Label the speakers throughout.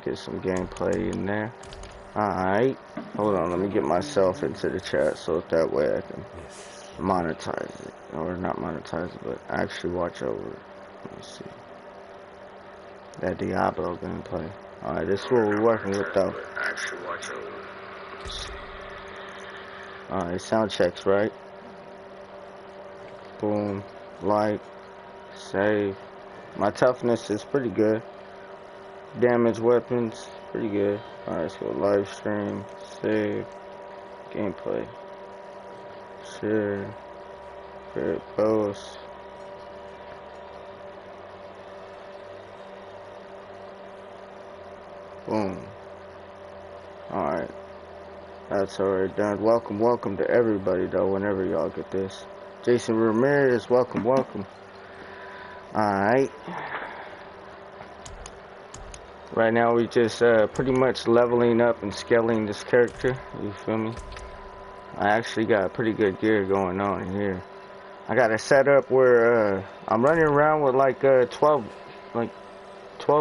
Speaker 1: get some gameplay in there. Alright. Hold on, let me get myself into the chat so that way I can monetize it. Or not monetize it, but actually watch over it. Let me see. That Diablo gameplay. Alright, this is what we're working with though. Actually watch over it. Alright, sound checks, right? Boom. Like. Save. My toughness is pretty good. Damage weapons, pretty good. Alright, let's go live stream. Save. Gameplay. Share. Favorite post. Boom. Alright. That's already done. Welcome to everybody though, whenever y'all get this. Jason Ramirez, welcome. Alright. Right now we just pretty much leveling up and scaling this character. You feel me? I actually got pretty good gear going on here. I got a setup where I'm running around with like 12,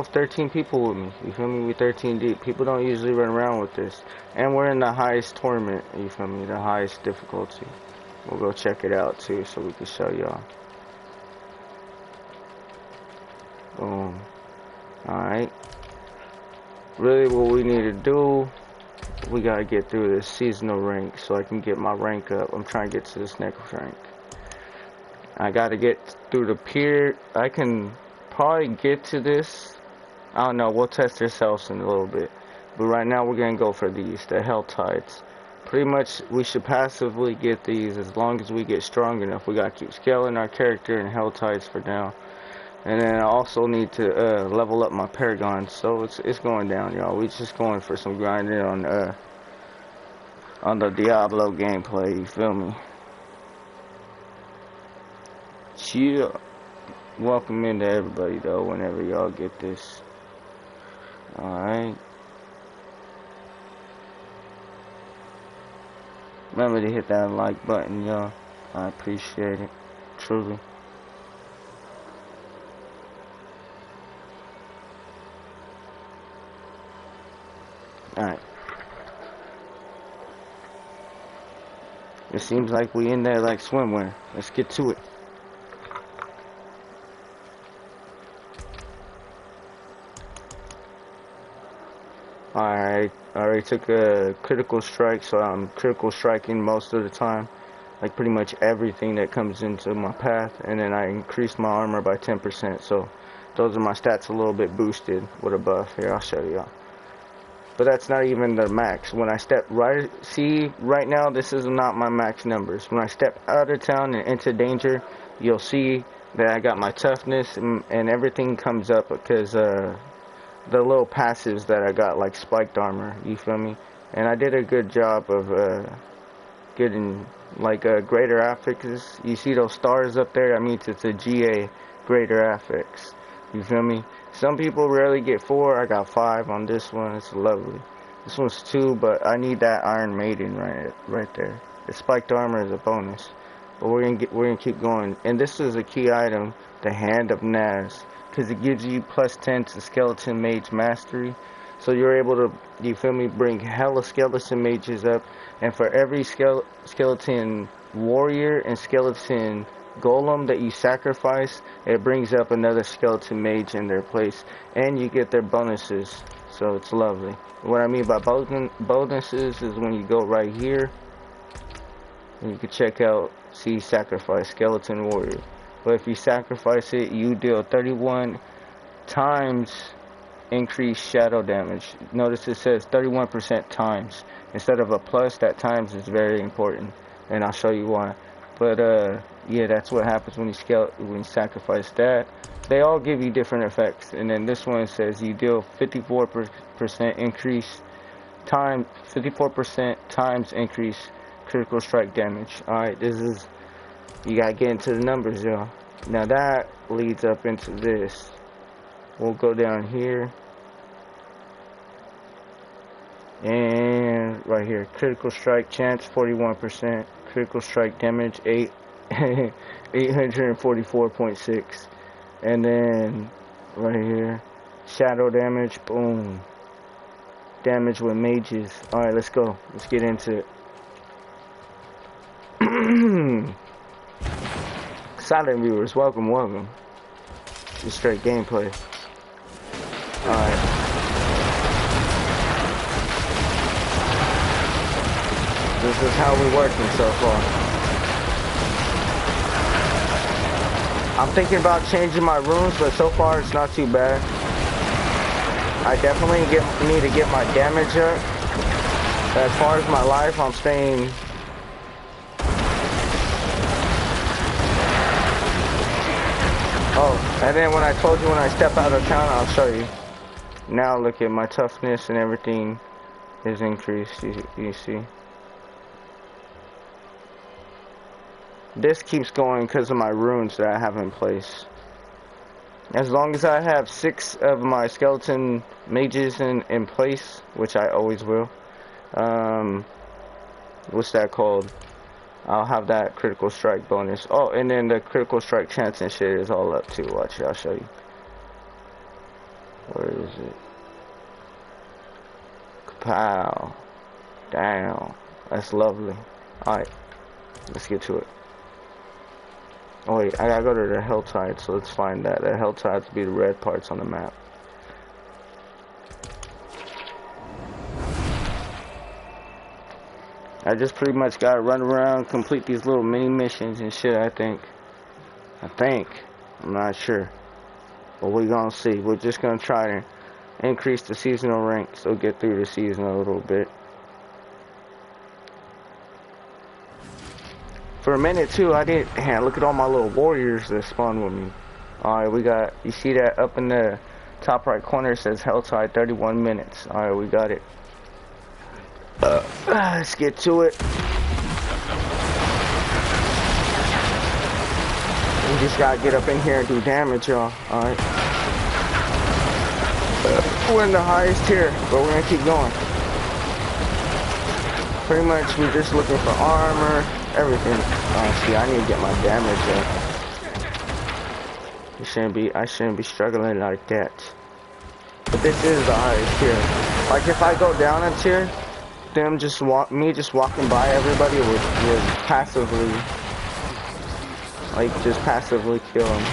Speaker 1: 13 people with me. You feel me? We 13 deep. People don't usually run around with this. And we're in the highest tournament. You feel me? The highest difficulty. We'll go check it out too so we can show y'all. Boom. Alright. Really what we need to do, we gotta get through this seasonal rank so I can get my rank up. I'm trying to get to this next rank. I gotta get through the pier. I can probably get to this. I don't know, we'll test ourselves in a little bit. But right now we're gonna go for these, the Hell Tides. Pretty much we should passively get these as long as we get strong enough. We gotta keep scaling our character in Hell Tides for now. And then I also need to level up my Paragon, so it's going down, y'all. We just going for some grinding on the Diablo gameplay. You feel me? Chill. Welcome into everybody though. Whenever y'all get this, all right. Remember to hit that like button, y'all. I appreciate it, truly. Alright. It seems like we in there like swimwear. Let's get to it. Alright. I already took a critical strike, so I'm critical striking most of the time. Like pretty much everything that comes into my path. And then I increased my armor by 10%. So those are my stats a little bit boosted with a buff. Here, I'll show y'all. But that's not even the max. When I step right, see, right now, this is not my max numbers. When I step out of town and into danger, you'll see that I got my toughness and everything comes up because the little passives that I got, like spiked armor, you feel me? And I did a good job of getting, like, greater affixes. You see those stars up there? That means it's a GA, greater affix. You feel me? Some people rarely get 4. I got 5 on this one. It's lovely. This one's 2, but I need that Iron Maiden right there. The spiked armor is a bonus, but we're gonna keep going. And this is a key item, the Hand of Naz, because it gives you +10 to Skeleton Mage Mastery. So you're able to, you feel me, bring hella skeleton mages up, and for every skeleton warrior and skeleton golem that you sacrifice, it brings up another skeleton mage in their place, and you get their bonuses. So it's lovely. What I mean by bonuses is when you go right here and you can check out, see, sacrifice skeleton warrior. But if you sacrifice it, you deal 31 times increased shadow damage. Notice it says 31% times instead of a plus. That times is very important, and I'll show you why. But yeah, that's what happens when you sacrifice that. They all give you different effects, and then this one says you deal 54% increase time, 54% times increase critical strike damage. All right, this is, you gotta get into the numbers, y'all. Now that leads up into this. We'll go down here, and right here, critical strike chance 41%, critical strike damage 844.6, and then right here, shadow damage, boom, damage with mages. Alright, let's go. Let's get into it. Silent viewers, welcome, welcome. Just straight gameplay. Alright. This is how we're working so far. I'm thinking about changing my runes, but so far it's not too bad. I definitely need to get my damage up. As far as my life, I'm staying. Oh, and then when I told you when I step out of town, I'll show you. Now look at my toughness and everything is increased, you see. This keeps going because of my runes that I have in place. As long as I have 6 of my skeleton mages in place, which I always will, what's that called? I'll have that critical strike bonus. Oh, and then the critical strike chance and shit is all up too. Watch, I'll show you. Where is it? Kapow. Damn. That's lovely. Alright. Let's get to it. Oh wait, I gotta go to the hillside, so let's find that. The hillsides be the red parts on the map. I just pretty much gotta run around, complete these little mini missions and shit, I think. I'm not sure. But we're gonna see. We're just gonna try to increase the seasonal rank, so get through the season a little bit. For a minute too, I didn't. Man, look at all my little warriors that spawn with me. Alright, we got. You see that up in the top right corner? It says Helltide 31 minutes. Alright, we got it. Let's get to it. We just gotta get up in here and do damage, y'all. Alright. We're in the highest tier, but we're gonna keep going. Pretty much, we're just looking for armor. Everything. See, I need to get my damage up. I shouldn't be struggling like that. But this is the highest tier. Like if I go down a tier, me just walking by everybody would passively, like just passively kill them.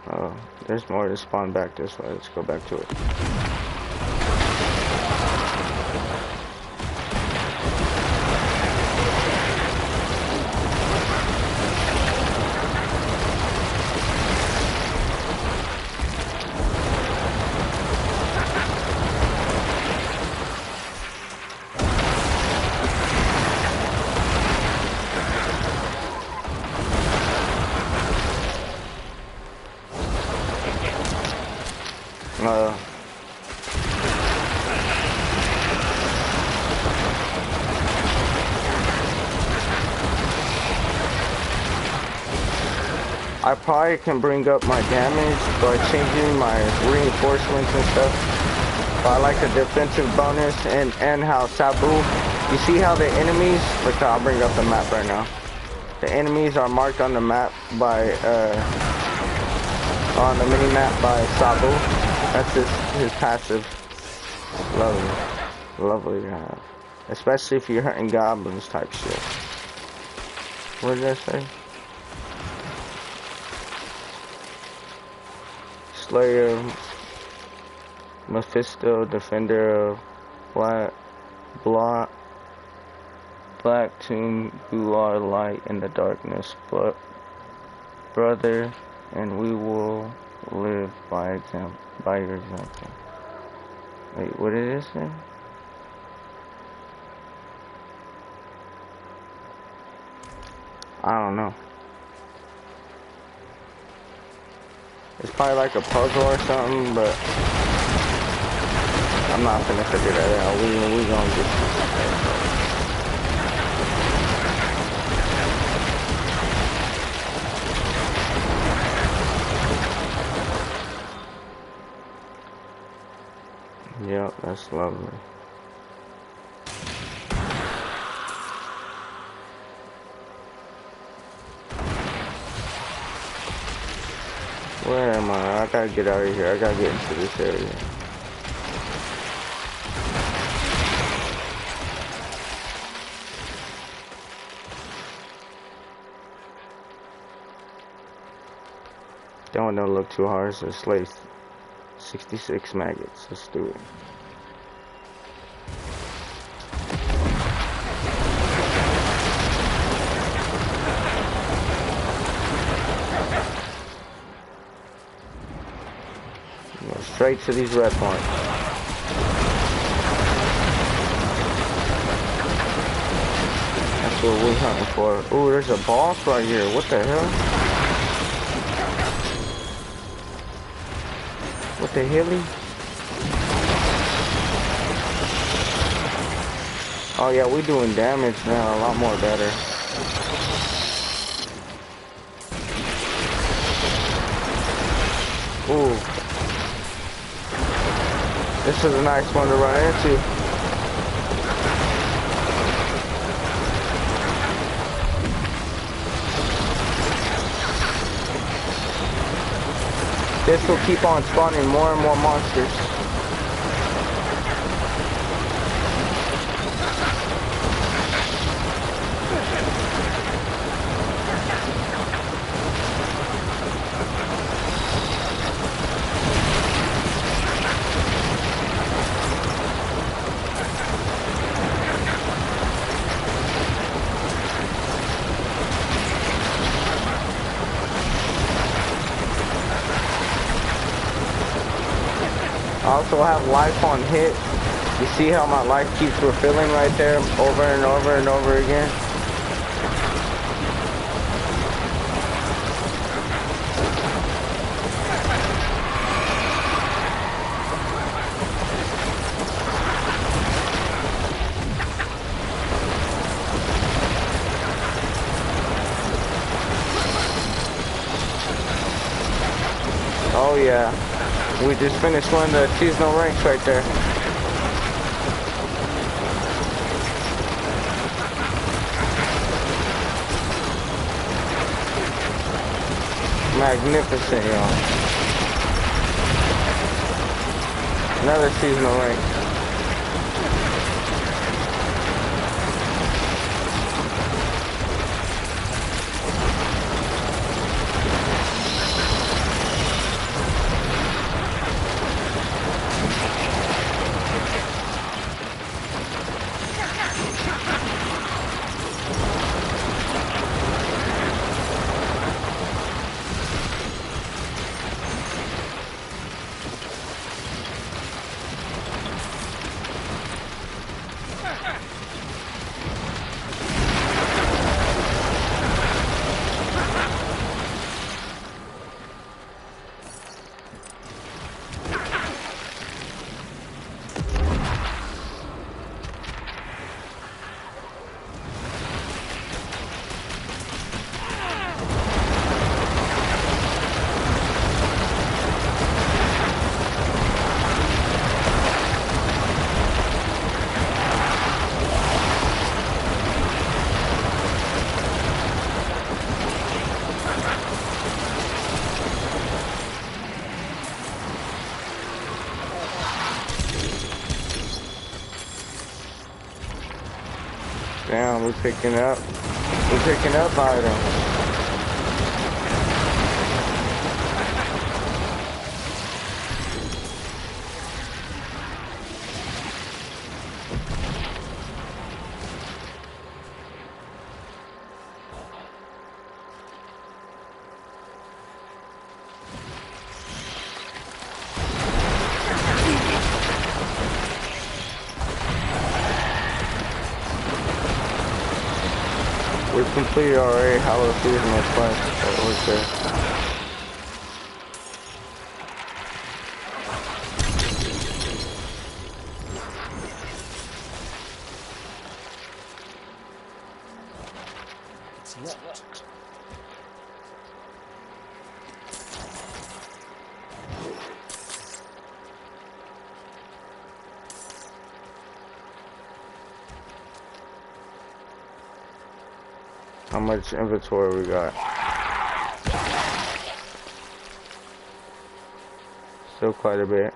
Speaker 1: Oh, there's more to spawn back this way. Let's go back to it. I probably can bring up my damage by changing my reinforcements and stuff. But I like the defensive bonus and how Sabu. You see how the enemies? Look, I'll bring up the map right now. The enemies are marked on the map by on the mini map by Sabu. That's his passive. Lovely to have, especially if you're hunting goblins type shit. What did I say? Slayer, Mephisto, Defender of Black Tomb, you are light in the darkness, but brother, and we will live by your example. Wait, what did it say? I don't know. It's probably like a puzzle or something, but I'm not gonna figure that out. We gonna get Yep, that's lovely. Where am I? I gotta get out of here. I gotta get into this area. That one don't look too hard. So it's like 66 maggots. Let's do it. Go straight to these red points. That's what we're hunting for. Ooh, there's a boss right here. What the hell? What the helly? Oh yeah, we're doing damage now. A lot more better. Ooh. This is a nice one to run into. This will keep on spawning more and more monsters. I also have life on hit. You see how my life keeps refilling right there over and over and over again? Oh yeah. We just finished one of the seasonal ranks right there. Magnificent, y'all. Another seasonal rank. Damn, we're picking up items. We've completed already Hollow Seasonal quest that was there.
Speaker 2: It's locked.
Speaker 1: How much inventory we got? still quite a bit.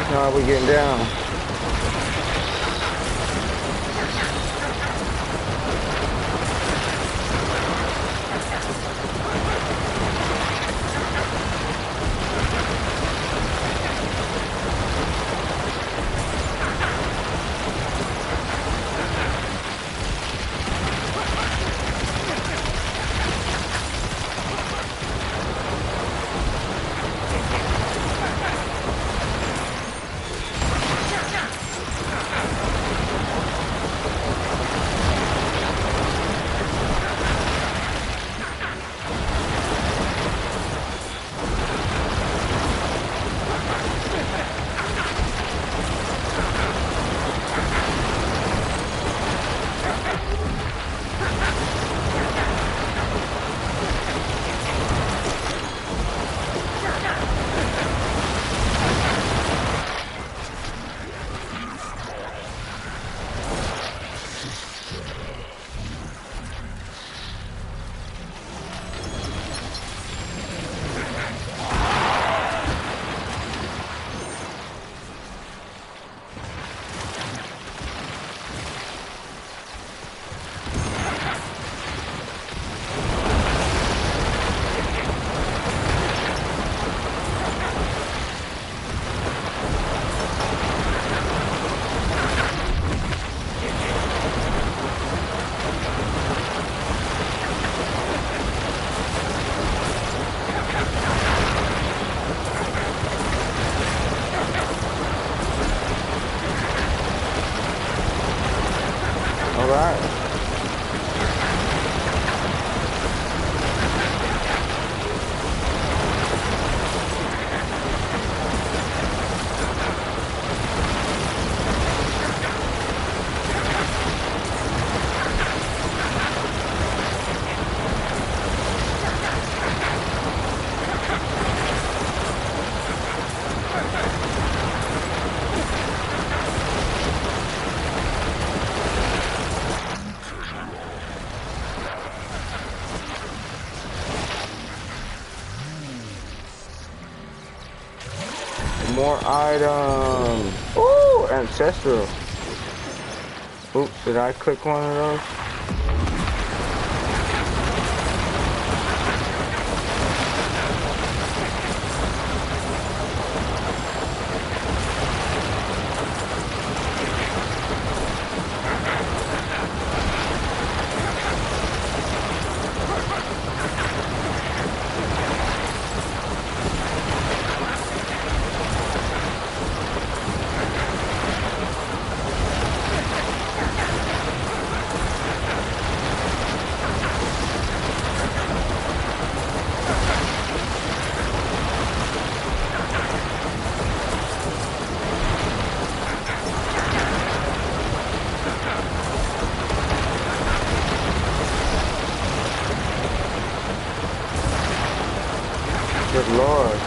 Speaker 1: How we getting down? More items. Ooh, ancestral. Oops, did I click one of those? Good Lord.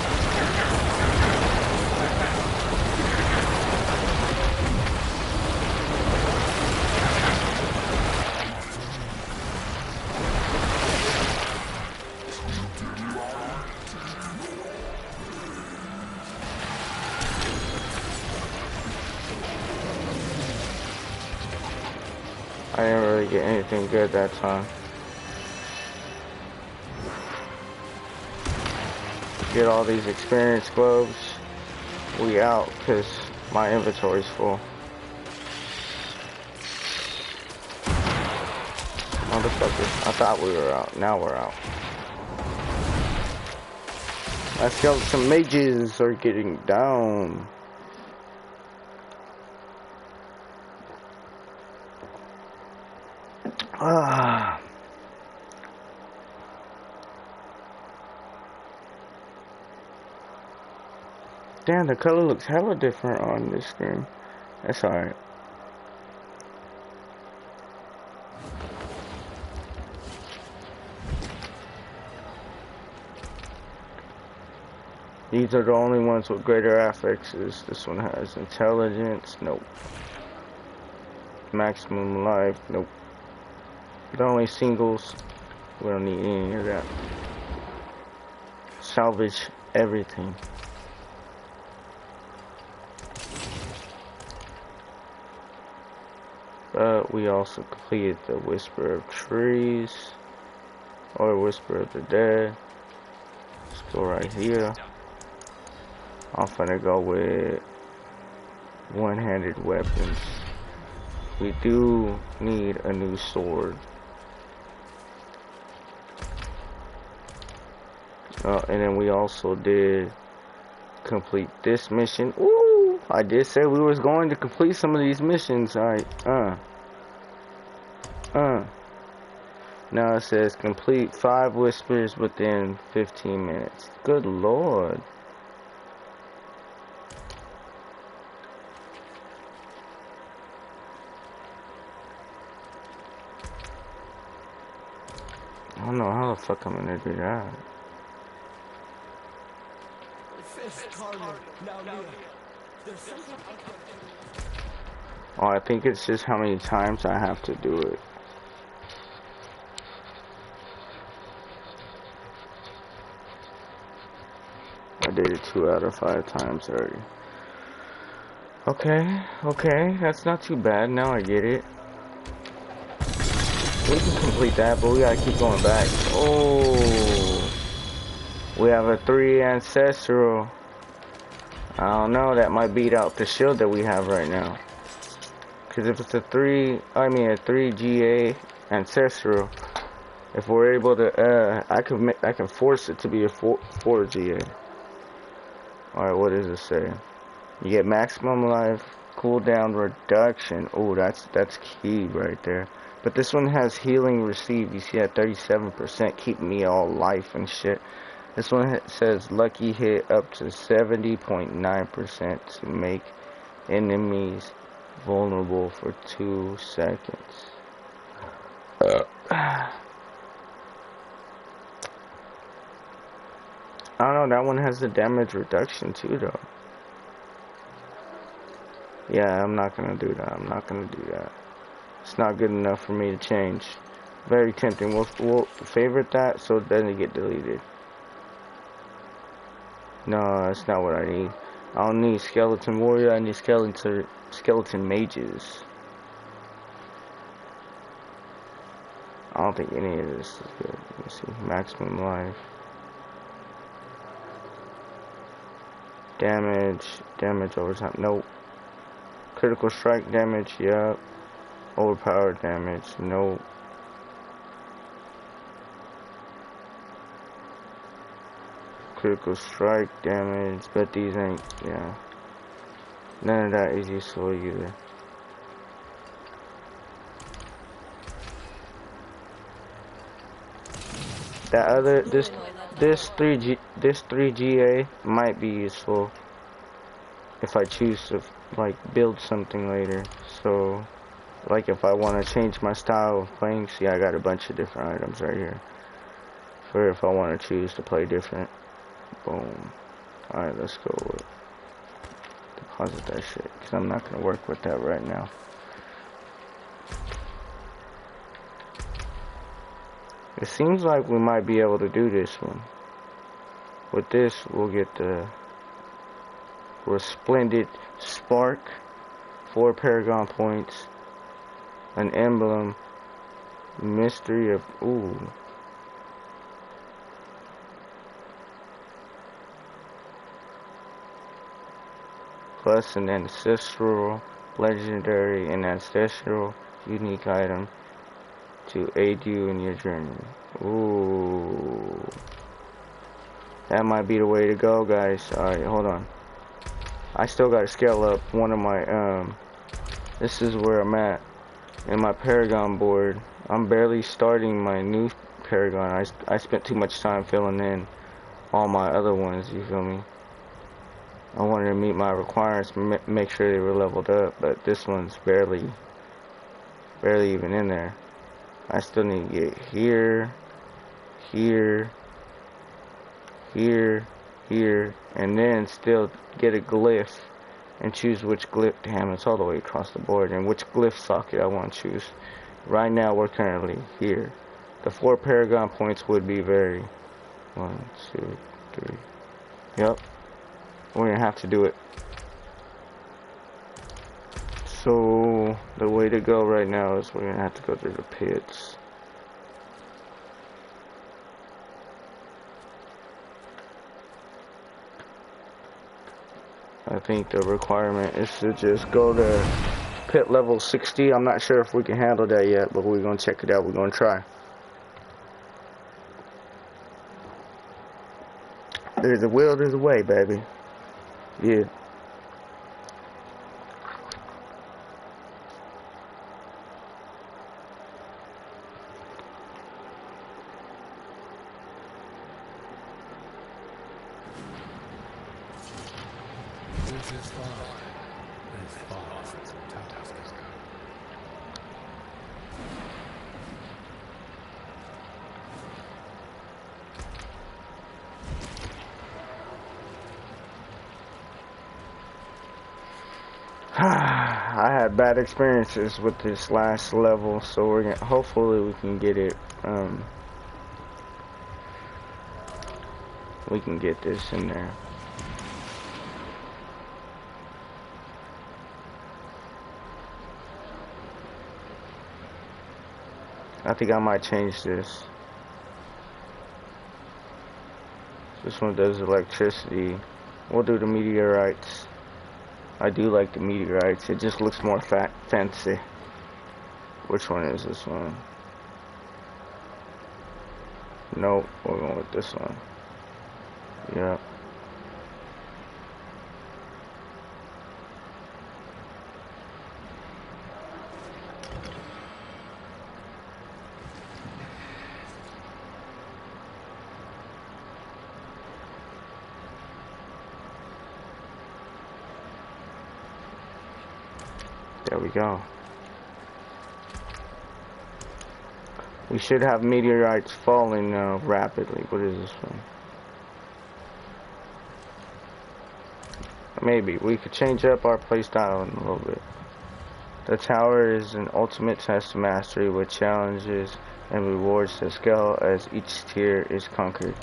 Speaker 1: I didn't really get anything good that time. Get all these experience gloves. We out, cause my inventory's full. Motherfucker, I thought we were out. Now we're out. My skeleton mages are getting down. Ah. Damn, the color looks hella different on this screen. That's alright. These are the only ones with greater affixes. This one has intelligence. Nope. Maximum life. Nope. The only singles. We don't need any of that. Salvage everything. But we also completed the Whisper of Trees. Or Whisper of the Dead. Let's go right here. I'm finna go with one-handed weapons. We do need a new sword. And then we also did complete this mission. Ooh, I did say we was going to complete some of these missions. Alright, Now it says complete 5 whispers within 15 minutes. Good lord. I don't know how the fuck I'm gonna do that. Oh, I think it's just how many times I have to do it. I did it 2 out of 5 times already. Okay, that's not too bad. Now I get it. We can complete that, but we gotta keep going back. Oh, we have a 3 ancestral. I don't know, that might beat out the shield that we have right now. Cause if it's a 3 GA ancestral, if we're able to, I can force it to be a 4 GA. All right, what does it say? You get maximum life, cooldown reduction. Oh, that's key right there. But this one has healing received. You see at 37%, keeping me all life and shit. This one says lucky hit up to 70.9% to make enemies vulnerable for 2 seconds. I don't know, that one has the damage reduction too though. Yeah, I'm not gonna do that. I'm not gonna do that. It's not good enough for me to change. Very tempting. We'll favorite that so it doesn't get deleted. No, that's not what I need. I don't need skeleton warrior. I need skeleton mages. I don't think any of this is good. Let me see. Maximum life. Damage over time. Nope. Critical strike damage. Yep. Overpowered damage. Nope. Critical strike damage. But these ain't. Yeah. None of that is useful either. That other this 3GA might be useful if I choose to like build something later. So like if I want to change my style of playing, see I got a bunch of different items right here for if I want to choose to play different. Boom. Alright, let's go with deposit that shit because I'm not gonna work with that right now. It seems like we might be able to do this one. With this, we'll get the Resplendent Spark, 4 Paragon points, An emblem. Mystery of... Ooh. Plus an ancestral, legendary, and ancestral unique item to aid you in your journey. Ooh. That might be the way to go, guys. Alright, hold on. I still gotta scale up one of my, this is where I'm at in my Paragon board. I'm barely starting my new Paragon. I spent too much time filling in all my other ones, you feel me? I wanted to meet my requirements, make sure they were leveled up, but this one's barely even in there. I still need to get here, here, here, here, and then still get a glyph and choose which glyph. Damn, it's all the way across the board, and which glyph socket I want to choose. Right now we're currently here. The 4 Paragon points would be very 1, 2, 3. Yep, we're gonna have to do it. So the way to go right now is we're gonna have to go through the pits. I think the requirement is to just go to pit level 60. I'm not sure if we can handle that yet, but we're gonna check it out. We're gonna try. There's a will, there's a way, baby. Yeah. I had bad experiences with this last level, so we're gonna, hopefully we can get it. We can get this in there. I think I might change this. This one does electricity. We'll do the meteorites. I do like the meteorites. It just looks more fancy. Which one is this one? Nope, we're going with this one. Yep. There we go. We should have meteorites falling now rapidly. What is this one? Maybe we could change up our playstyle in a little bit. The tower is an ultimate test of mastery with challenges and rewards to scale as each tier is conquered.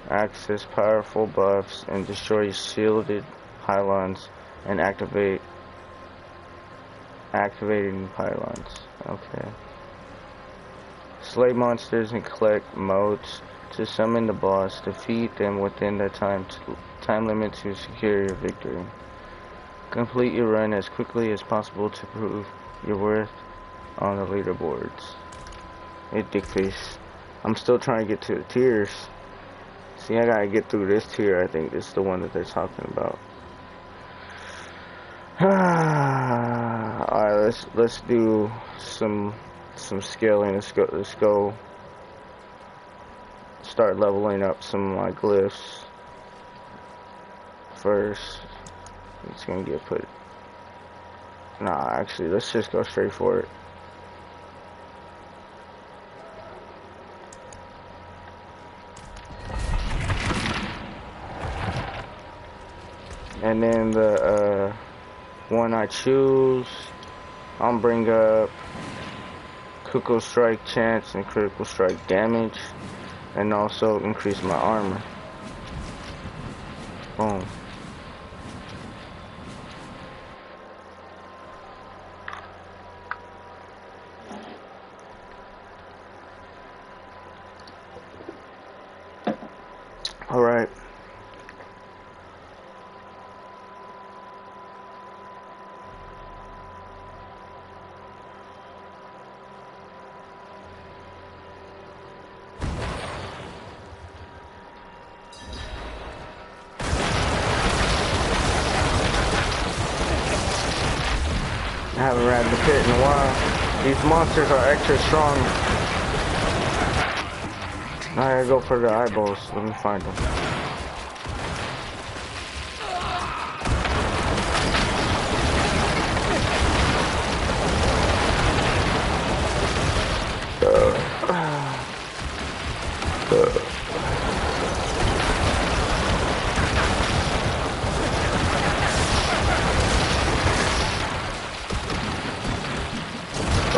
Speaker 1: Access powerful buffs and destroy shielded pylons and activating pylons. Okay. Slay monsters and collect motes to summon the boss. Defeat them within the time limit to secure your victory. Complete your run as quickly as possible to prove your worth on the leaderboards. It dictates. I'm still trying to get to the tiers. See, I gotta get through this tier. I think this is the one that they're talking about. Alright, let's do some scaling. Let's go start leveling up some of my glyphs first. It's gonna get put. Nah, actually, let's just go straight for it. And then the one I choose, I'll bring up critical strike chance and critical strike damage, and also increase my armor. Boom. I haven't ran the pit in a while. These monsters are extra strong. I gotta go for the eyeballs. Let me find them.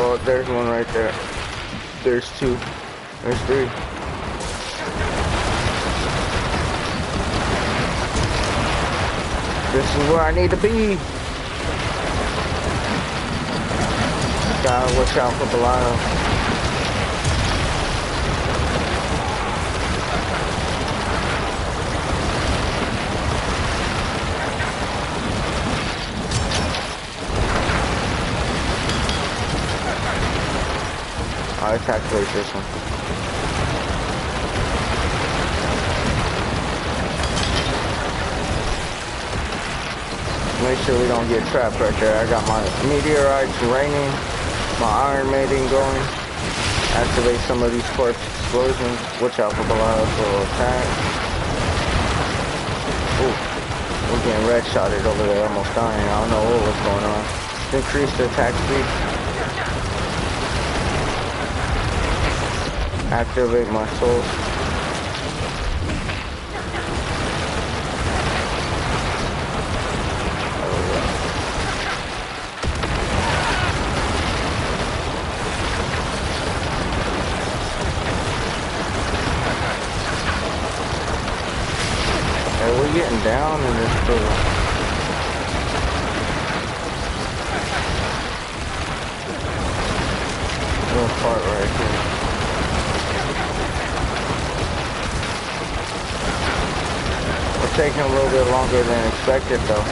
Speaker 1: Oh, there's one right there. There's two. There's three. This is where I need to be. Gotta watch out for Belial. Let's activate this one. Make sure we don't get trapped right there. I got my meteorites raining, my iron mating going. Activate some of these corpse explosions. Watch out for Belial's little attack. Ooh, we're getting red shotted over there, almost dying. I don't know what was going on. Increase the attack speed. Activate my souls. Hey, we're getting down in this little part right here. Taking a little bit longer than expected though.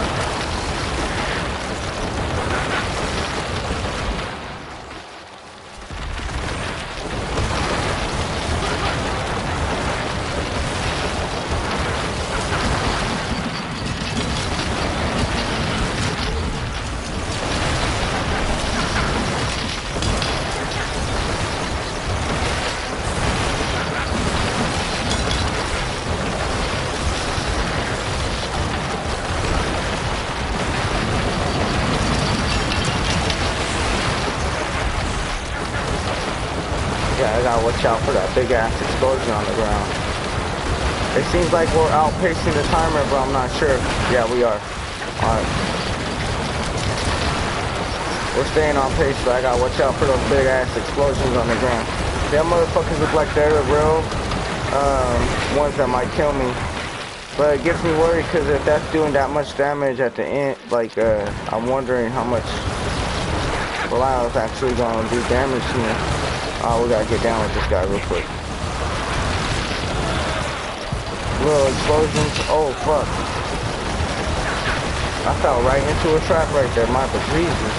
Speaker 1: I gotta watch out for that big ass explosion on the ground. It seems like we're outpacing the timer, but I'm not sure. Yeah, we are. Alright. We're staying on pace, but I gotta watch out for those big ass explosions on the ground. Them motherfuckers look like they're the real ones that might kill me. But it gets me worried because if that's doing that much damage at the end, like I'm wondering how much Belial's actually gonna do damage to me. Oh, we gotta get down with this guy real quick. Little explosions. Oh, fuck. I fell right into a trap right there. My Jesus.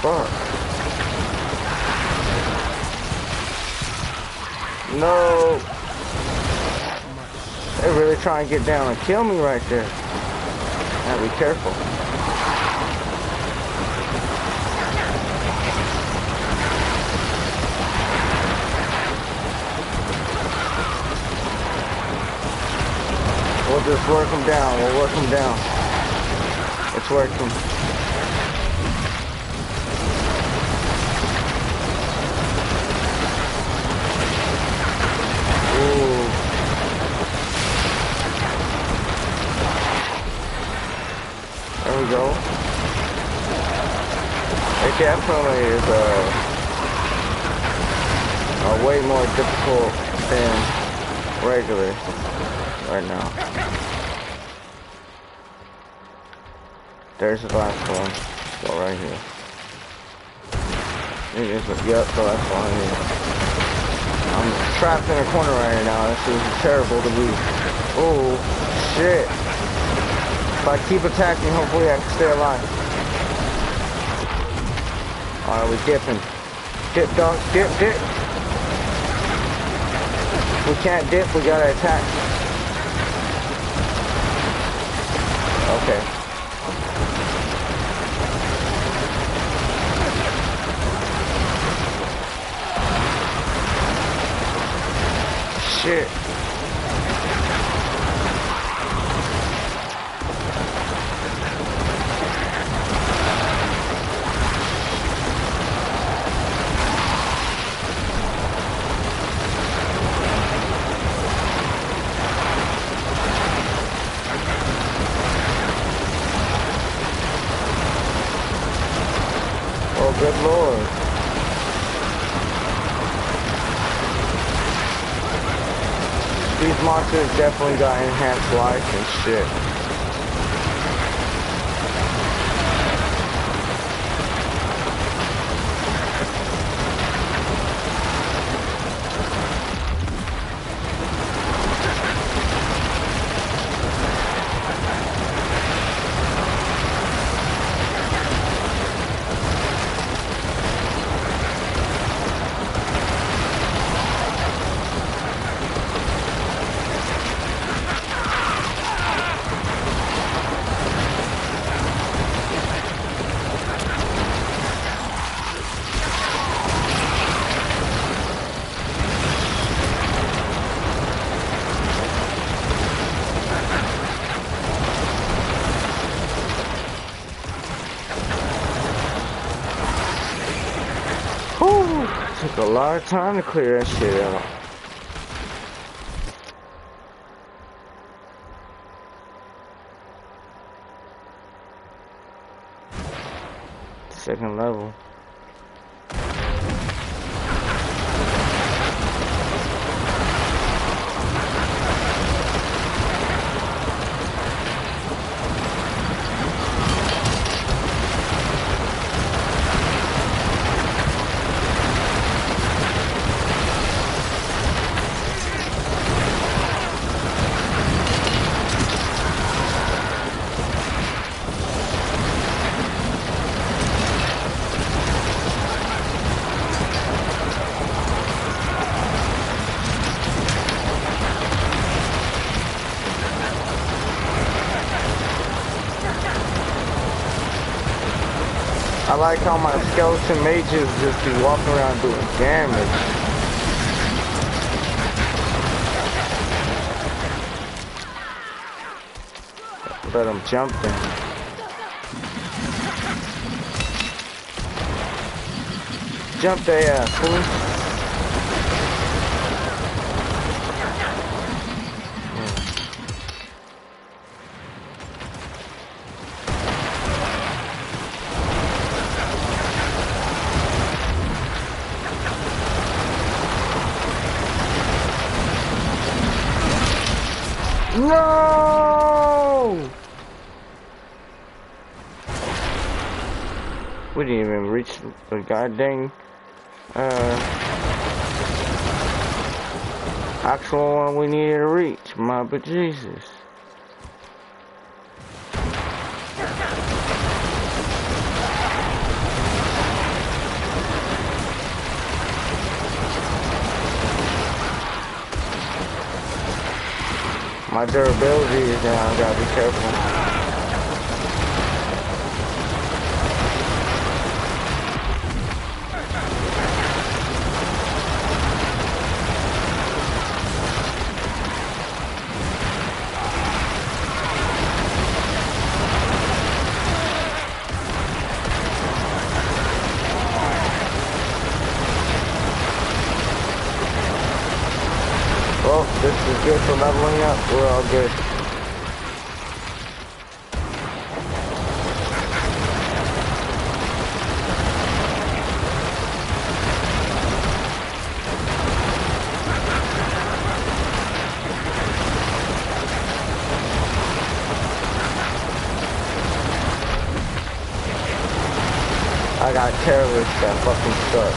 Speaker 1: Fuck. No. They really try and get down and kill me right there. Gotta be careful. We'll just work them down. We'll work them down. It's working. Ooh. There we go. It definitely is a way more difficult than regular right now. There's the last one. Go right here. Yep, the last one here. I'm trapped in a corner right now. This is terrible to be. Oh, shit. If I keep attacking, hopefully I can stay alive. Alright, we're dipping. Dip, dog. Dip, dip. We can't dip, we gotta attack. Okay. Shit. Oh, good lord. These monsters definitely got enhanced life and shit. Took a lot of time to clear that shit out. Second level. I like how my skeleton mages just be walking around doing damage. Let them jump in. Jump their ass, fool. No! We didn't even reach the goddamn actual one we needed to reach. My but Jesus. My durability is down, I gotta be careful. Well, this is good for leveling up. We're all good. I got terrorists that fucking suck.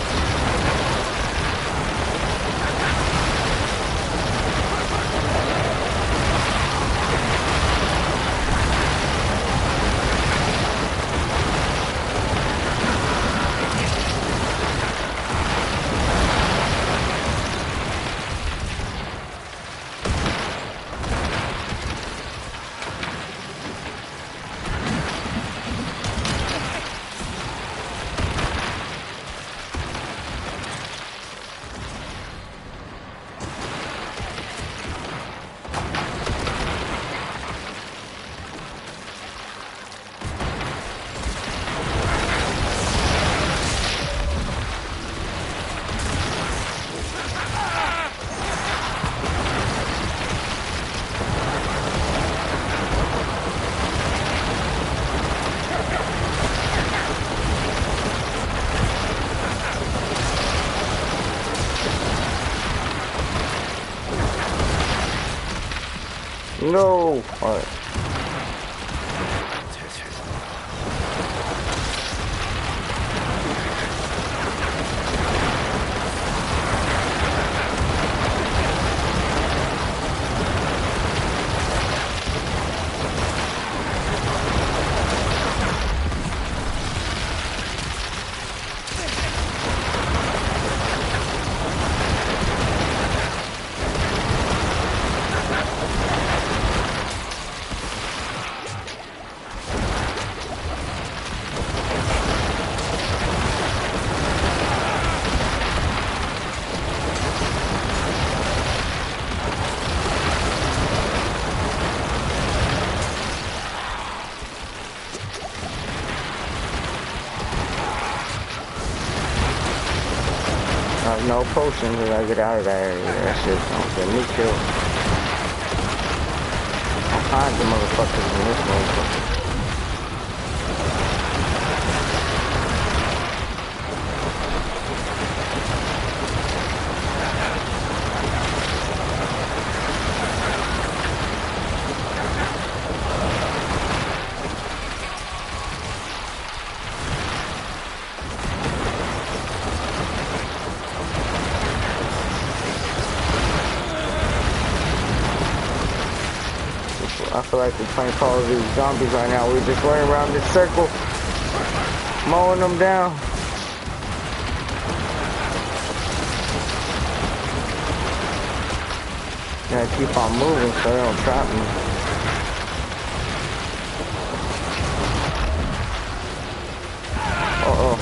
Speaker 1: No! Alright. No potions when I get out of that area. That shit's gonna get me killed. I'll find the motherfuckers in this motherfucker. I feel like we're playing Call of Duty Zombies right now. We're just running around this circle, mowing them down. Gotta keep on moving so they don't trap me. Uh-oh.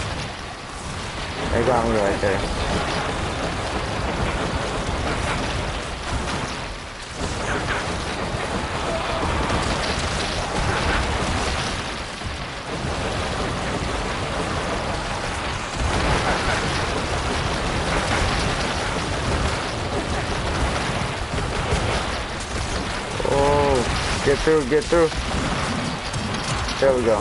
Speaker 1: They got me right there. Get through, get through. There we go.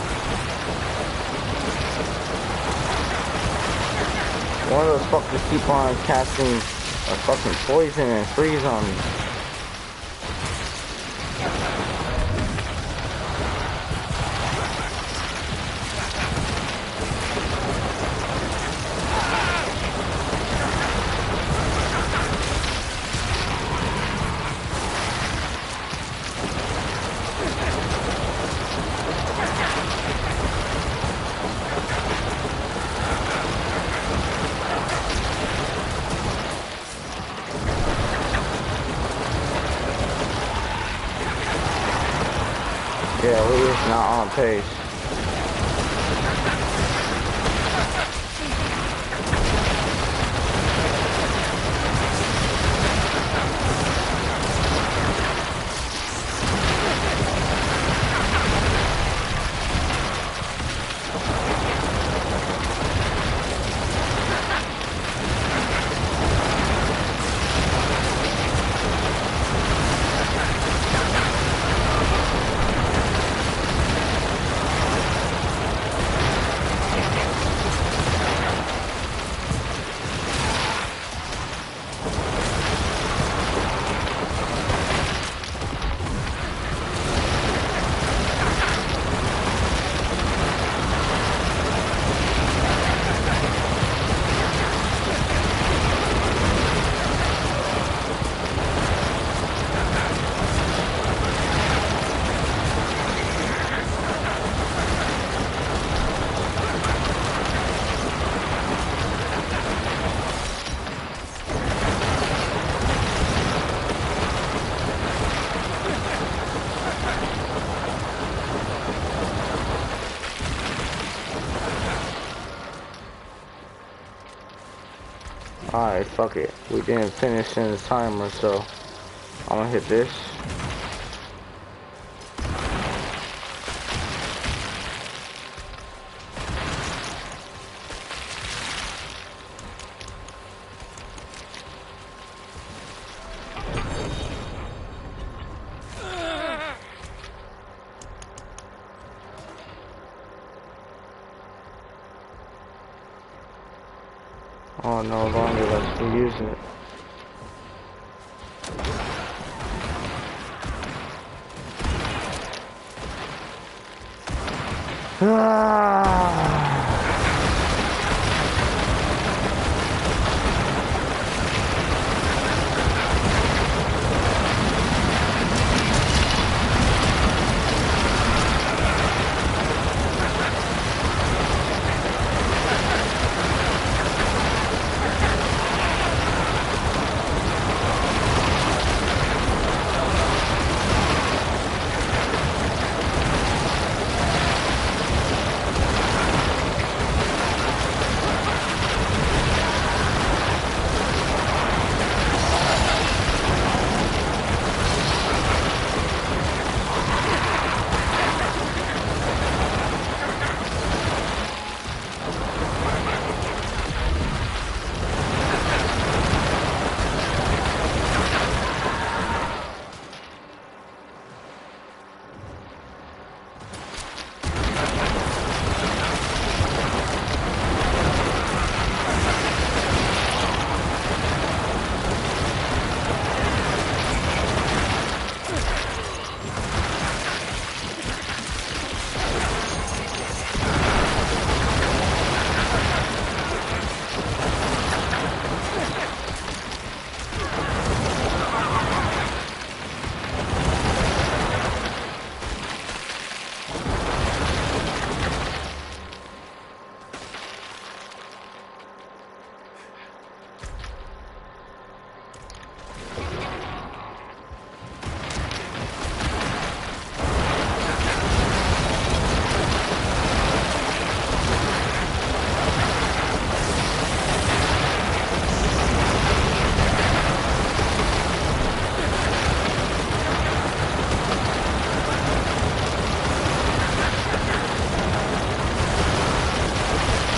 Speaker 1: One of those fuckers keep on casting a fucking poison and freeze on me. Yeah, we is not on pace. Alright, fuck it. We didn't finish in the timer, so I'm gonna hit this. Oh, no longer lets me use it. Ah.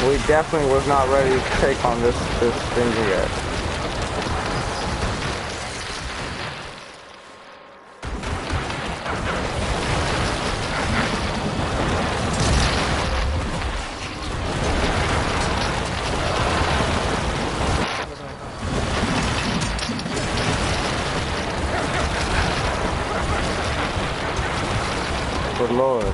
Speaker 1: We definitely was not ready to take on this thing yet. Good Lord.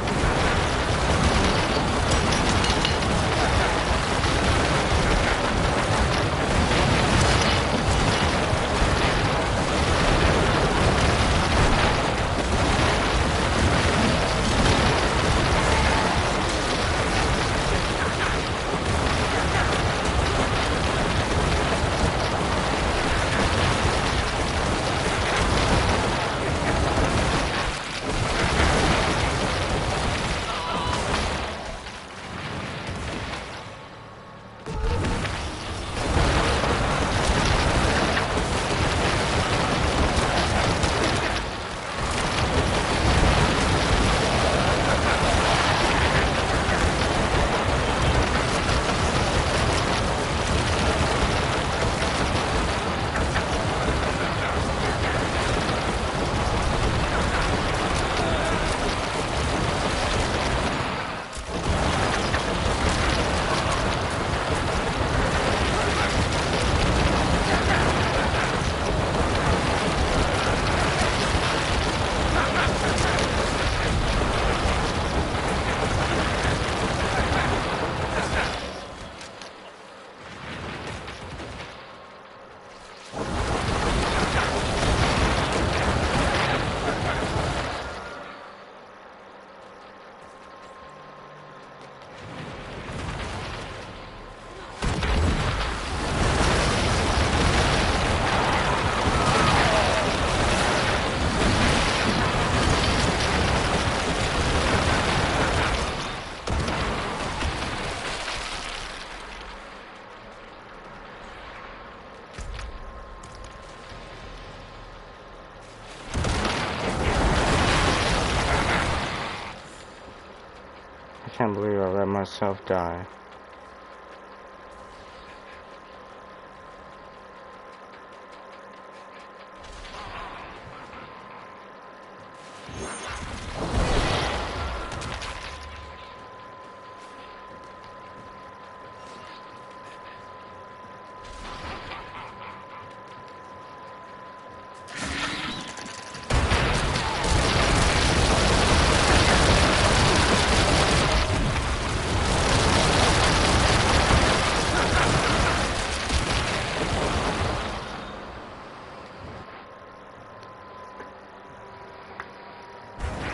Speaker 1: I can't believe I let myself die.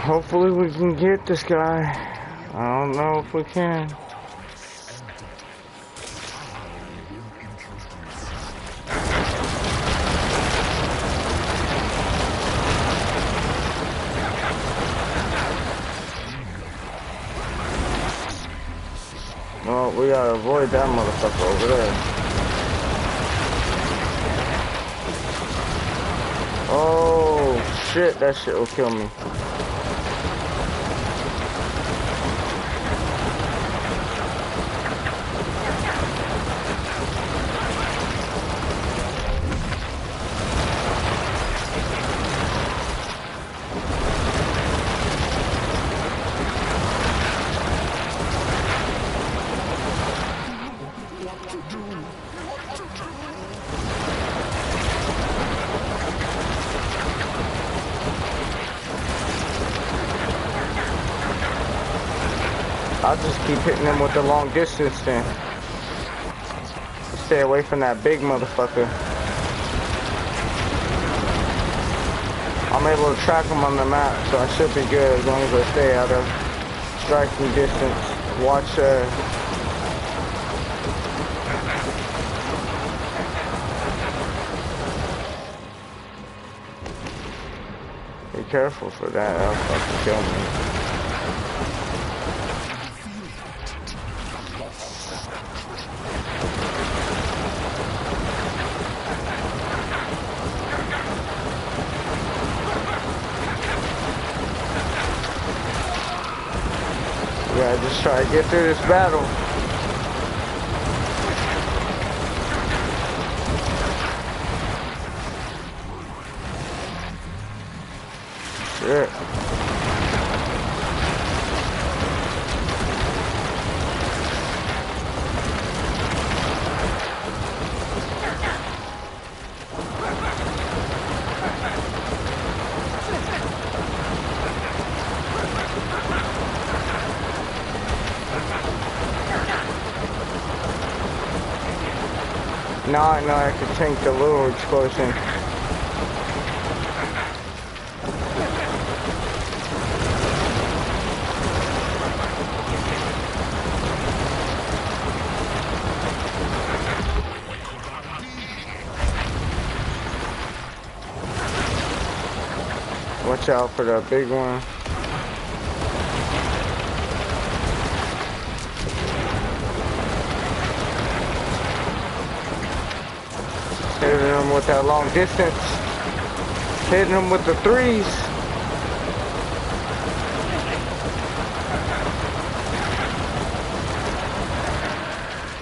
Speaker 1: Hopefully we can get this guy. I don't know if we can. Well, we gotta avoid that motherfucker over there. Oh shit, that shit will kill me. I'll just keep hitting him with the long distance then. Stay away from that big motherfucker. I'm able to track him on the map, so I should be good as long as I stay out of striking distance. Watch be careful for that, that'll fucking kill me. Yeah, just try to get through this battle. Shit. Now I know I can tank the little explosion. Watch out for that big one. Hitting him with that long distance. Hitting him with the threes.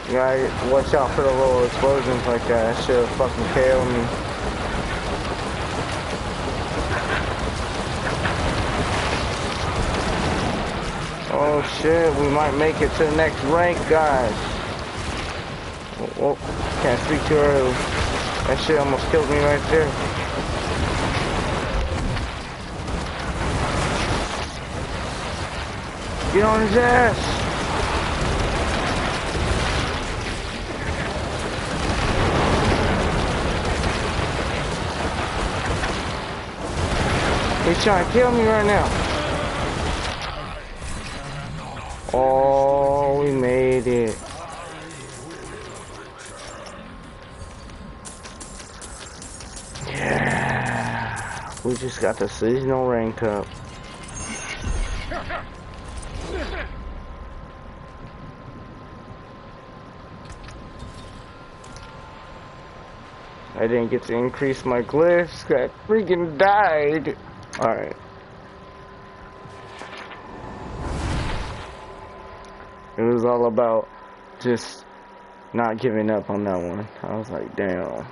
Speaker 1: You gotta watch out for the little explosions like that. That shit'll fucking KO me. Oh shit, we might make it to the next rank, guys. Oh, can't speak too early. That shit almost killed me right there. Get on his ass! He's trying to kill me right now. Oh, we made it. Yeah, we just got the seasonal rank up. I didn't get to increase my glyphs. I freaking died. Alright. It was all about just not giving up on that one. I was like, damn.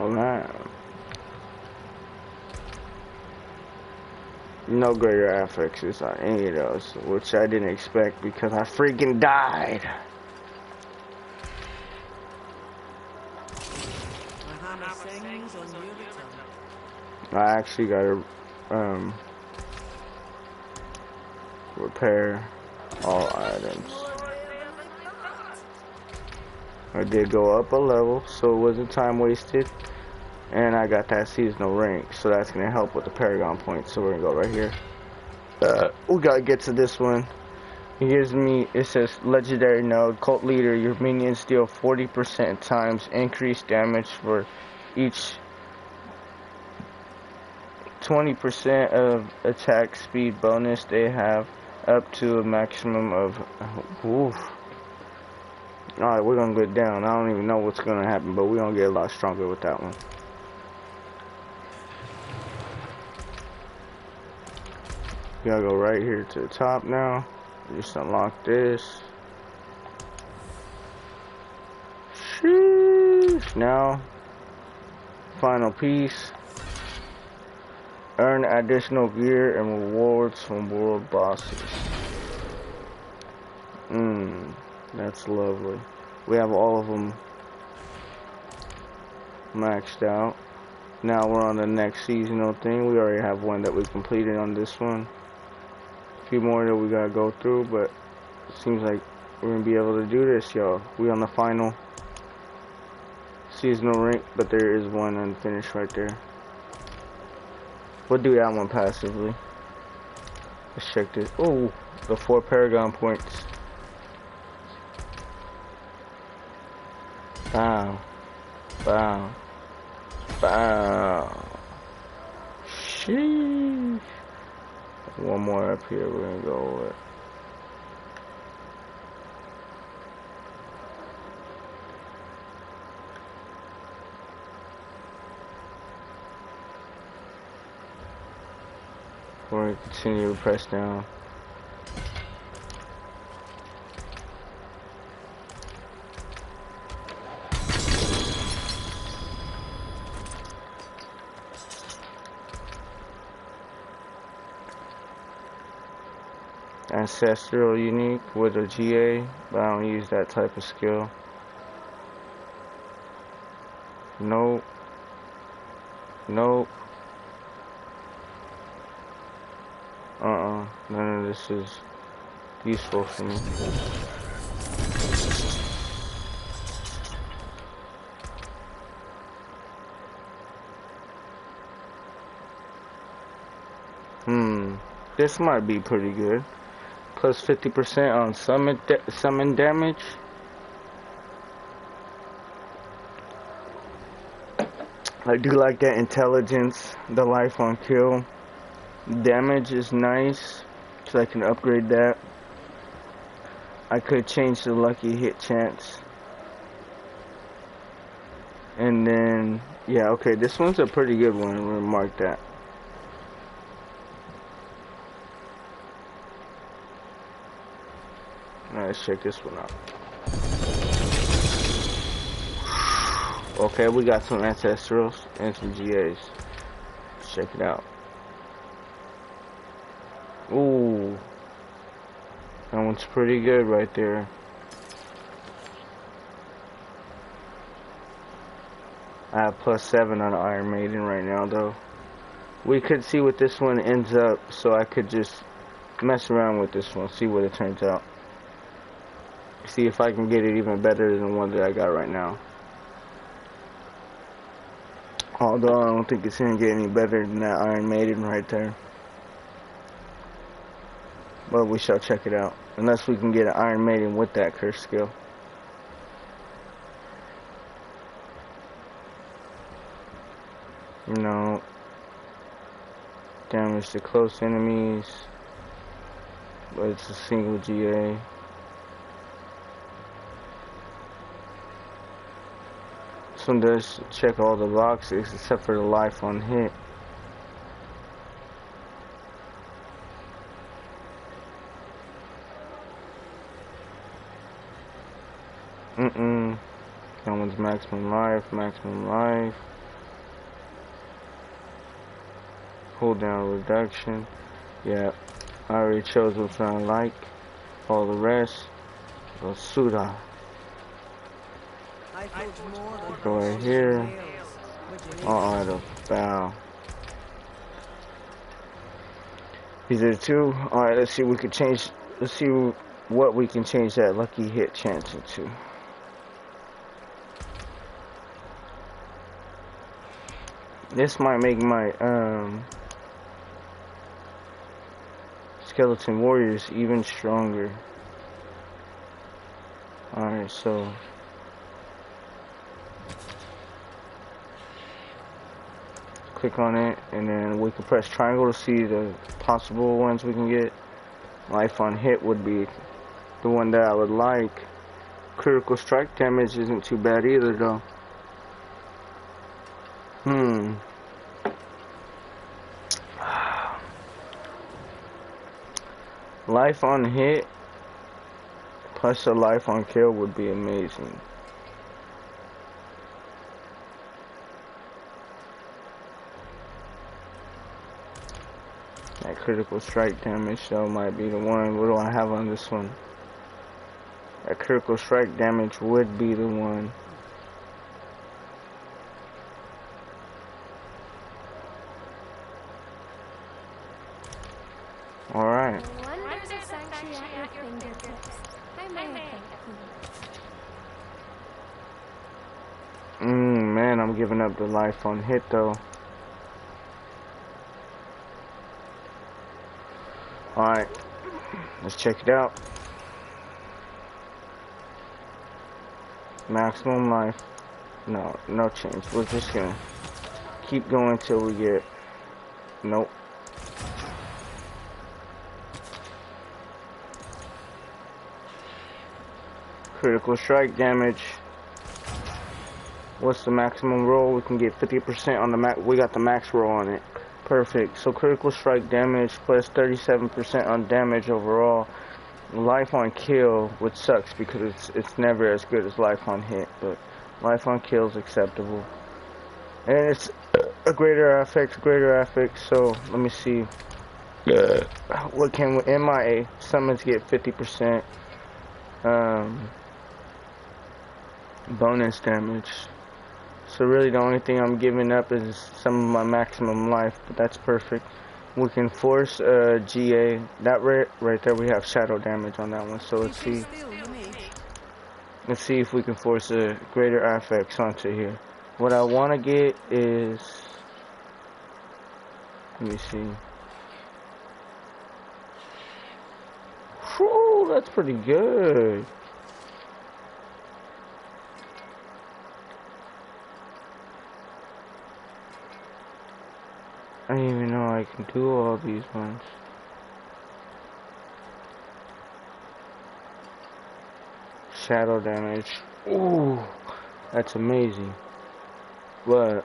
Speaker 1: Oh man. No greater affixes on any of those, which I didn't expect because I freaking died. I actually gotta repair all items. I did go up a level, so it wasn't time wasted. And I got that seasonal rank, so that's gonna help with the Paragon points. So we're gonna go right here. We gotta get to this one. It gives me, it says legendary node, cult leader, your minions deal 40% times increased damage for each 20% of attack speed bonus they have, up to a maximum of, oof. Alright, we're gonna get down. I don't even know what's gonna happen, but we're gonna get a lot stronger with that one. Gotta go right here to the top now. Just unlock this. Sheesh. Now, final piece. Earn additional gear and rewards from world bosses. That's lovely. We have all of them maxed out. Now we're on the next seasonal thing. We already have one that we completed on this one. A few more that we gotta go through, but it seems like we're gonna be able to do this, y'all. We on the final seasonal rank, but there is one unfinished right there. We'll do that one passively. Let's check this. Oh, the 4 Paragon points. Bow. Bow. Bow. Sheesh. One more up here we're gonna go with. We're gonna continue to press down. Ancestral unique with a GA, but I don't use that type of skill. Nope. Nope. None of this is useful for me. This might be pretty good. Plus 50% on summon damage. I do like that intelligence, the life on kill. Damage is nice, so I can upgrade that. I could change the lucky hit chance. And then, yeah, okay, this one's a pretty good one. We're gonna mark that. Alright, let's check this one out. Okay, we got some ancestrals and some GAs. Let's check it out. Ooh, that one's pretty good right there. I have +7 on Iron Maiden right now, though. We could see what this one ends up, so I could just mess around with this one, see what it turns out. See if I can get it even better than the one that I got right now. Although I don't think it's gonna get any better than that Iron Maiden right there. But we shall check it out. Unless we can get an Iron Maiden with that curse skill. No. Damage to close enemies. But it's a single GA. This one does check all the boxes except for the life on hit. That one's maximum life, maximum life. Cooldown reduction. Yeah, I already chose which one I like. All the rest. Suda. Go right here. Out of bow. These are the two. Alright, let's see what we can change. Let's see what we can change that lucky hit chance into. This might make my skeleton warriors even stronger. Alright, so click on it, and then we can press triangle to see the possible ones we can get. Life on hit would be the one that I would like. Critical strike damage isn't too bad either though. Life on hit plus a life on kill would be amazing. That critical strike damage though might be the one. What do I have on this one? That critical strike damage would be the one. Alright. Man, I'm giving up the life on hit though. Alright. Let's check it out. Maximum life. No change. We're just gonna keep going till we get... Nope. Critical strike damage. What's the maximum roll? We can get 50% on the max. We got the max roll on it. Perfect. So critical strike damage plus 37% on damage overall. Life on kill, which sucks because it's never as good as life on hit, but life on kill is acceptable. And it's a greater affect. So let me see. What can we, MIA summons get 50%. Bonus damage. So really the only thing I'm giving up is some of my maximum life, but that's perfect. We can force GA. That right there we have shadow damage on that one. So let's see. Let's see if we can force a greater affect onto here. What I want to get is, let me see. Whew, that's pretty good. I didn't even know I can do all these ones. Shadow damage. Ooh, that's amazing. But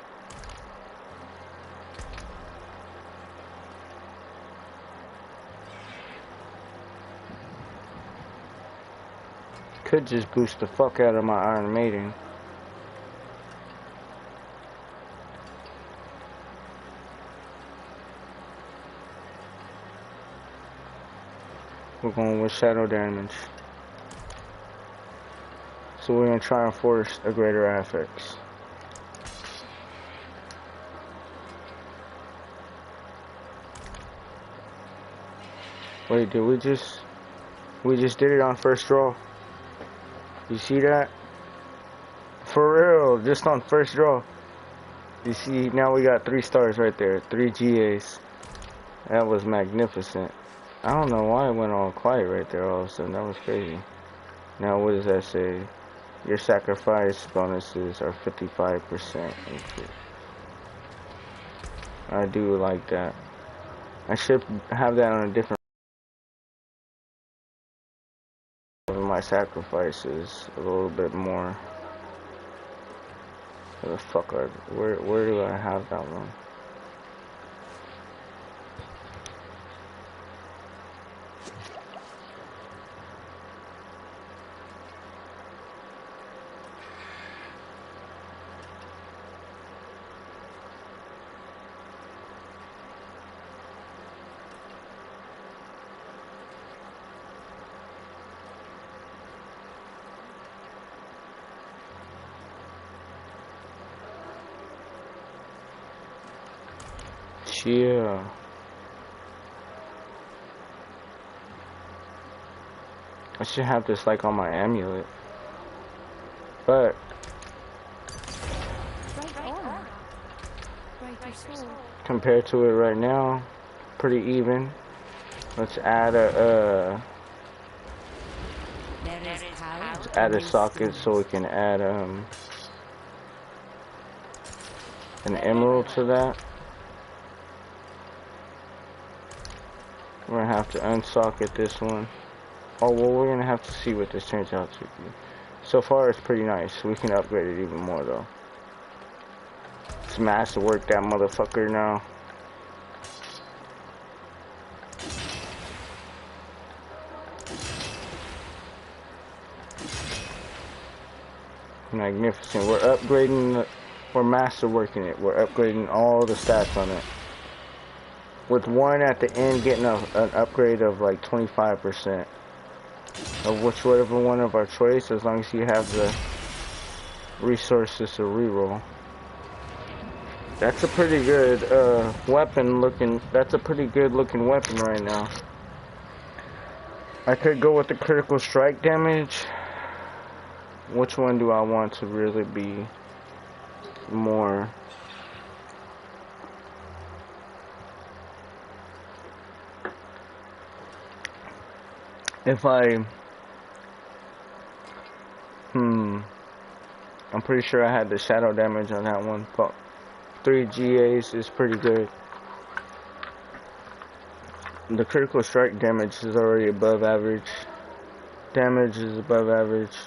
Speaker 1: could just boost the fuck out of my Iron Maiden. We're going with shadow damage. So we're gonna try and force a greater affix. Wait, did we just did it on first draw? You see that? For real, just on first draw. You see, now we got 3 stars right there, 3 GAs. That was magnificent. I don't know why it went all quiet right there all of a sudden. That was crazy. Now what does that say? Your sacrifice bonuses are 55%. I do like that. I should have that on a different of my sacrifices a little bit more. Where the fuck are, where do I have that one? Yeah. I should have this like on my amulet. But compared to it right now, pretty even. Let's add a socket so we can add an emerald to that. We're gonna have to unsocket this one. Oh well, we're gonna have to see what this turns out to be. So far it's pretty nice. We can upgrade it even more though. It's masterwork that motherfucker now. Magnificent. We're upgrading, we're masterworking it. We're upgrading all the stats on it. With one at the end getting an upgrade of like 25% of whichever one of our choice, as long as you have the resources to reroll. That's a pretty good weapon looking. That's a pretty good looking weapon right now. I could go with the critical strike damage. Which one do I want to really be more? If I'm pretty sure I had the shadow damage on that one, but 3 GAs is pretty good. The critical strike damage is already above average. Damage is above average.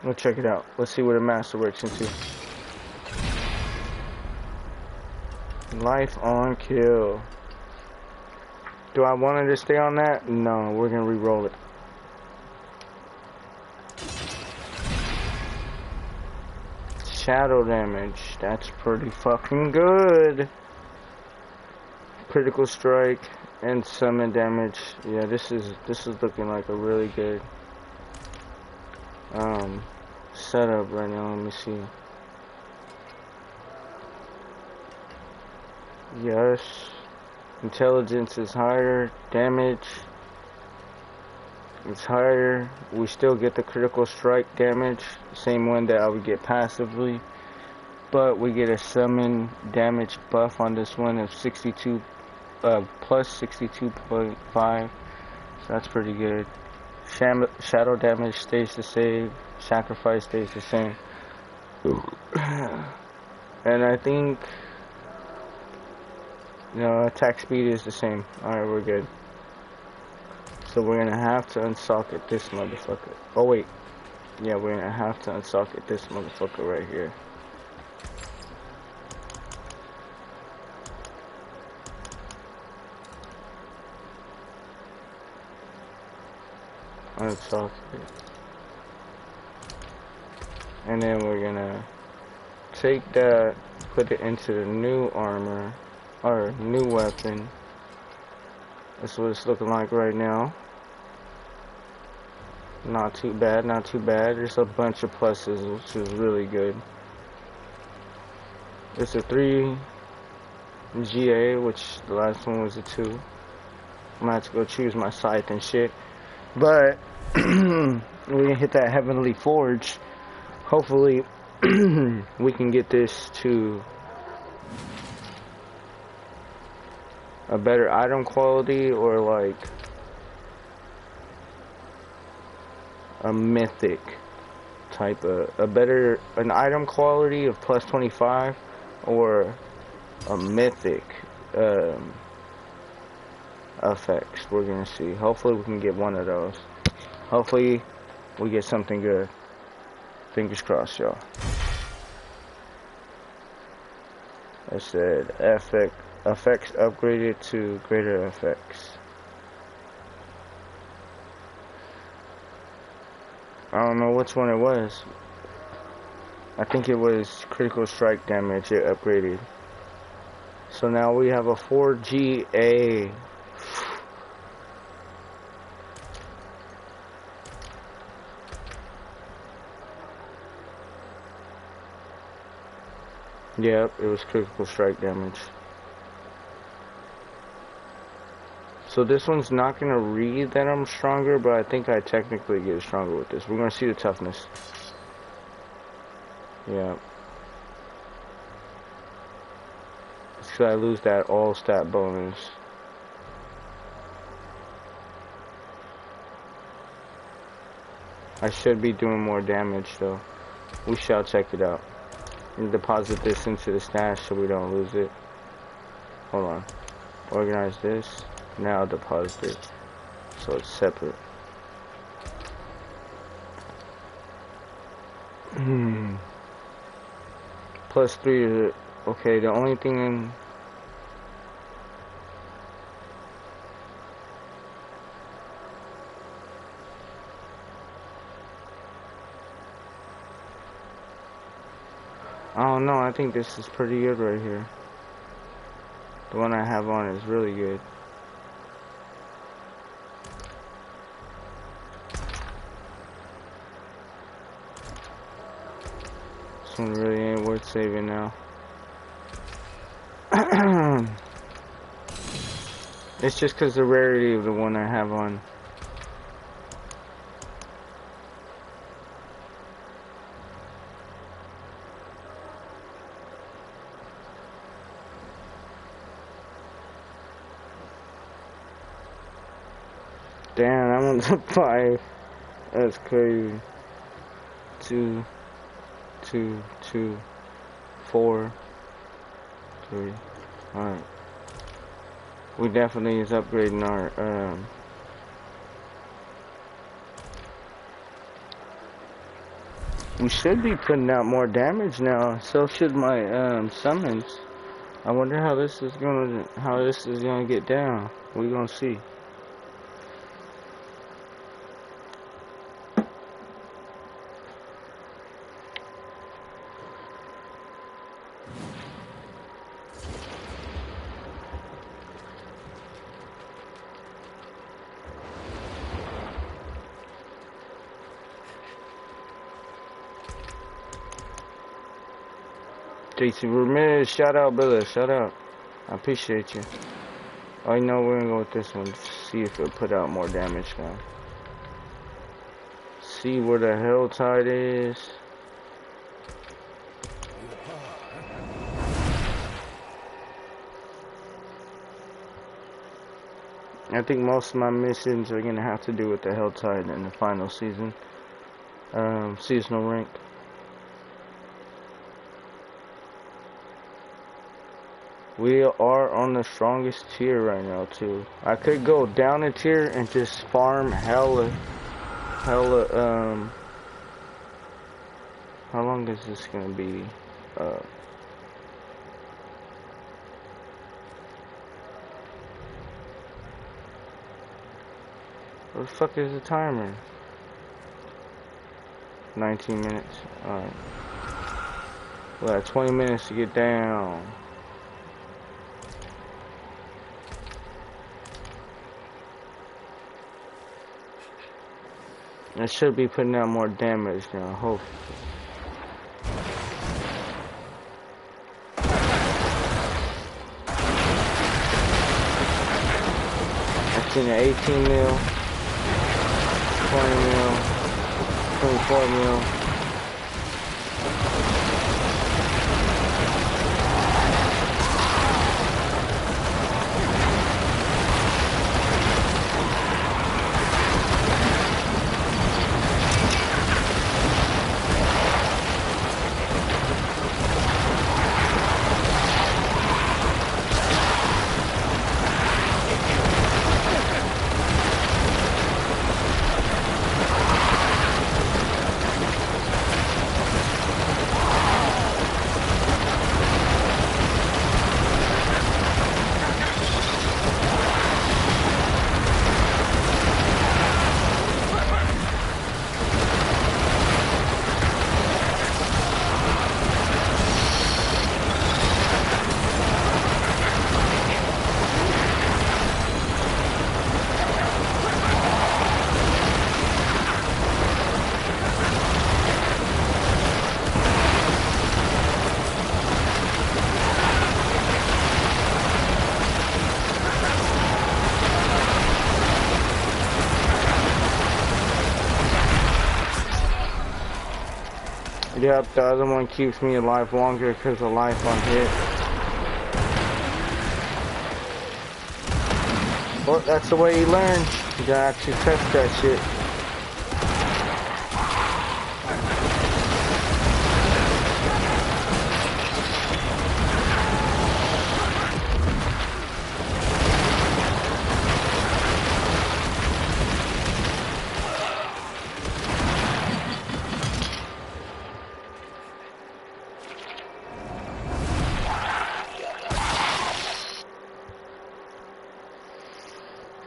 Speaker 1: Let's check it out. Let's see what a master works into. Life on kill. Do I want it to stay on that? No, we're gonna re-roll it. Shadow damage. That's pretty fucking good. Critical strike and summon damage. Yeah, this is looking like a really good setup right now. Let me see. Yes. Intelligence is higher. Damage is higher. We still get the critical strike damage. Same one that I would get passively. But we get a summon damage buff on this one of 62 plus 62.5. So that's pretty good. Shadow damage stays the same. Sacrifice stays the same. And I think attack speed is the same. Alright, we're good. So we're gonna have to unsocket this motherfucker. Oh wait. Yeah, we're gonna have to unsocket this motherfucker right here. Unsocket it. And then we're gonna take that, put it into the new armor, or new weapon. That's what it's looking like right now. Not too bad, not too bad. There's a bunch of pluses, which is really good. It's a 3 GA, which the last one was a 2. I'm gonna have to go choose my scythe and shit. But we can hit that Heavenly Forge. Hopefully we can get this to a better item quality, or like a mythic type of an item quality of plus 25, or a mythic effects. We're gonna see. Hopefully we can get one of those. Hopefully we get something good. Fingers crossed, y'all. I said effects upgraded to greater effects. I don't know which one it was. I think it was critical strike damage it upgraded. So now we have a 4GA. Yep, it was critical strike damage. So this one's not gonna read that I'm stronger, but I think I technically get stronger with this. We're gonna see the toughness. Yeah. So I lose that all stat bonus. I should be doing more damage though. We shall check it out. And deposit this into the stash so we don't lose it. Hold on. Organize this. Now deposit it. So it's separate. +3 is it. Okay, the only thing in... I don't know, I think this is pretty good right here. The one I have on is really good. This one really ain't worth saving now. It's just because the rarity of the one I have on. Damn, I'm on the 5. That's crazy. 2, 2, 2, 4, 3. Alright. We definitely is upgrading our, we should be putting out more damage now. So should my, summons. I wonder how this is gonna get down. We're gonna see. JC Ramirez, shout out, brother, shout out. I appreciate you. Oh, you know, we're gonna go with this one. See if it'll put out more damage now. See where the hell tide is. I think most of my missions are gonna have to do with the Helltide in the final season. Seasonal rank. We are on the strongest tier right now too. I could go down a tier and just farm hella, how long is this gonna be? Where the fuck is the timer? 19 minutes. Alright. We got 20 minutes to get down. I should be putting out more damage now, hopefully. I've seen an 18 mil, 20 mil, 24 mil. Yep, the other one keeps me alive longer because of life on hit. Well, that's the way you learn. You gotta actually test that shit.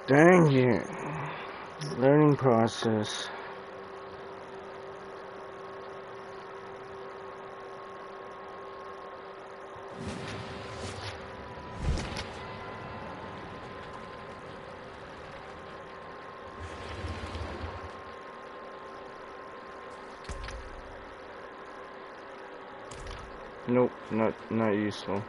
Speaker 1: Dang it. Learning process. Nope, not useful.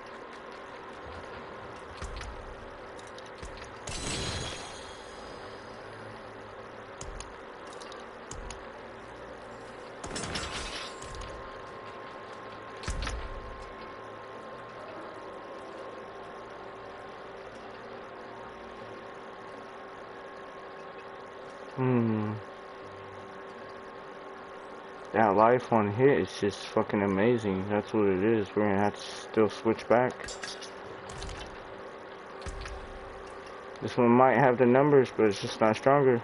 Speaker 1: That life on hit is just fucking amazing. That's what it is. We're gonna have to still switch back. This one might have the numbers, but it's just not stronger.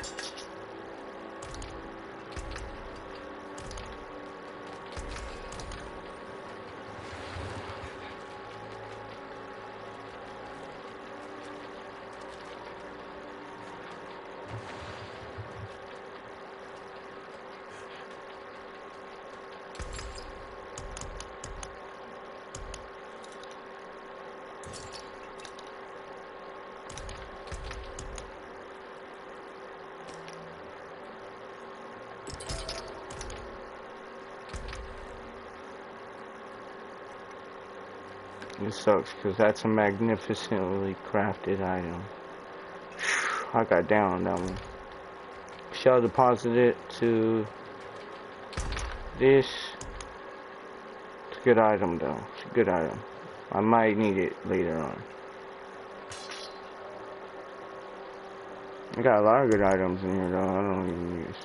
Speaker 1: It sucks because that's a magnificently crafted item. I got down on that one. Shall deposit it to this. It's a good item though. It's a good item. I might need it later on. I got a lot of good items in here though. I don't even use.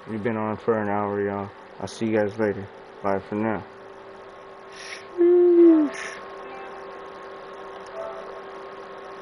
Speaker 1: We've been on for an hour, y'all. I'll see you guys later. Bye for now. Sheesh.